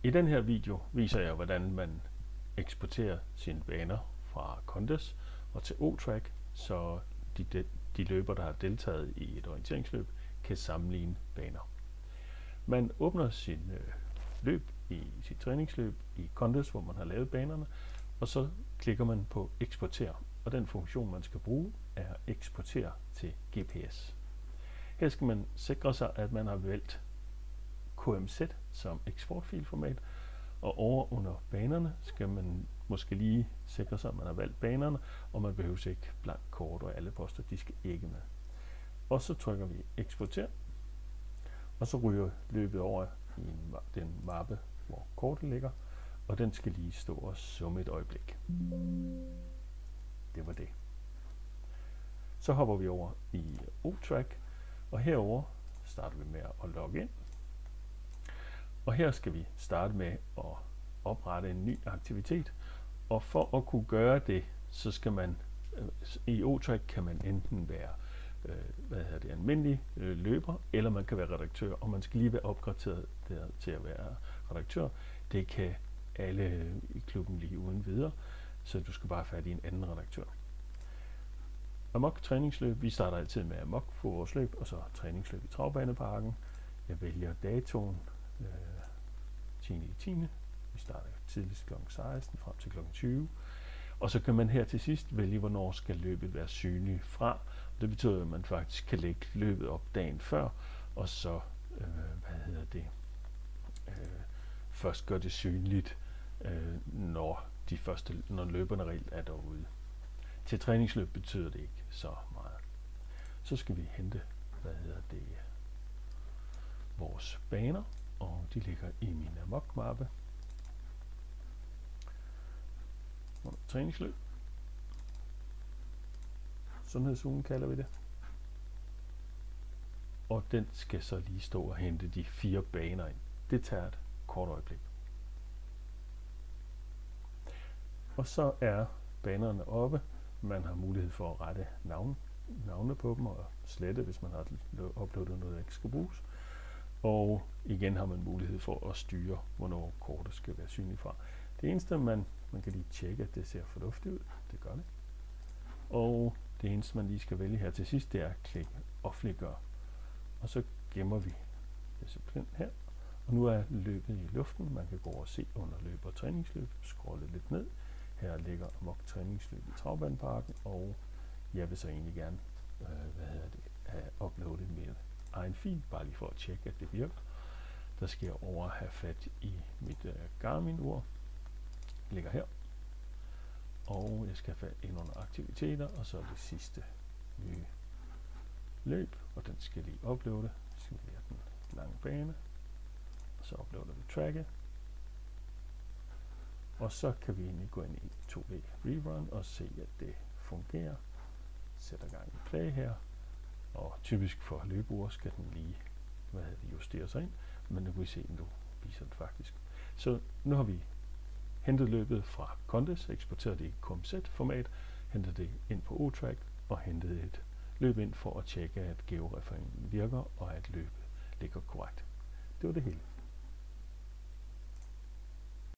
I den her video viser jeg, hvordan man eksporterer sine baner fra Condes og til O-Track, så de løbere, der har deltaget i et orienteringsløb, kan sammenligne baner. Man åbner sin løb i sit træningsløb i Condes, hvor man har lavet banerne, og så klikker man på eksportere, og den funktion, man skal bruge, er eksportere til GPS. Her skal man sikre sig, at man har valgt KMZ som eksportfilformat, og over under banerne skal man måske lige sikre sig, at man har valgt banerne, og man behøver ikke blank kort, og alle poster, de skal ikke med. Og så trykker vi eksporter, og så ryger løbet over i den mappe, hvor kortet ligger, og den skal lige stå og summe et øjeblik. Det var det. Så hopper vi over i O-Track, og herover starter vi med at logge ind. Og her skal vi starte med at oprette en ny aktivitet, og for at kunne gøre det, så skal man i O-Track kan man enten være almindelig løber, eller man kan være redaktør, og man skal lige være opgraderet til at være redaktør. Det kan alle i klubben lige uden videre, så du skal bare have fat i en anden redaktør. Amok træningsløb, vi starter altid med Amok på vores løb, og så træningsløb i Travbaneparken. Jeg vælger datoen 10.10. Vi starter tidligst kl. 16 frem til kl. 20. Og så kan man her til sidst vælge, hvornår skal løbet være synlig fra. Det betyder, at man faktisk kan lægge løbet op dagen før, og så først gør det synligt, når løberne reelt er derude. Til træningsløb betyder det ikke så meget. Så skal vi hente vores baner, og de ligger i min Amok-mappe. Træningsløb. Sundhedsugen kalder vi det. Og den skal så lige stå og hente de 4 baner ind. Det tager et kort øjeblik. Og så er banerne oppe. Man har mulighed for at rette navne på dem og slette, hvis man har uploadet noget, der ikke skal bruges. Og igen har man mulighed for at styre, hvornår kortet skal være synligt fra. Det eneste, man kan lige tjekke, at det ser fornuftigt ud. Det gør det. Og det eneste, man lige skal vælge her til sidst, det er at klikke offentliggør. Og så gemmer vi disciplin her. Og nu er løbet i luften. Man kan gå og se under løb og træningsløb. Scrolle lidt ned. Her ligger Amok træningsløb i Travbaneparken, og jeg vil så egentlig gerne have uploadet min egen fil, bare lige for at tjekke, at det virker. Der skal jeg over have fat i mit Garmin-ur. Det ligger her. Og jeg skal have fat ind under aktiviteter, og så det sidste nye løb, og den skal lige uploade. Så skal vi have den lange bane, og så uploader vi tracket. Og så kan vi egentlig gå ind i 2D Rerun og se, at det fungerer. Sætter gang i play her, og typisk for løbeure skal den lige justere sig ind, men nu kan vi se, at nu viser den faktisk. Så nu har vi hentet løbet fra Condes, eksporteret det i KMZ-format, hentet det ind på O-Track og hentet et løb ind for at tjekke, at georefereringen virker og at løbet ligger korrekt. Det var det hele.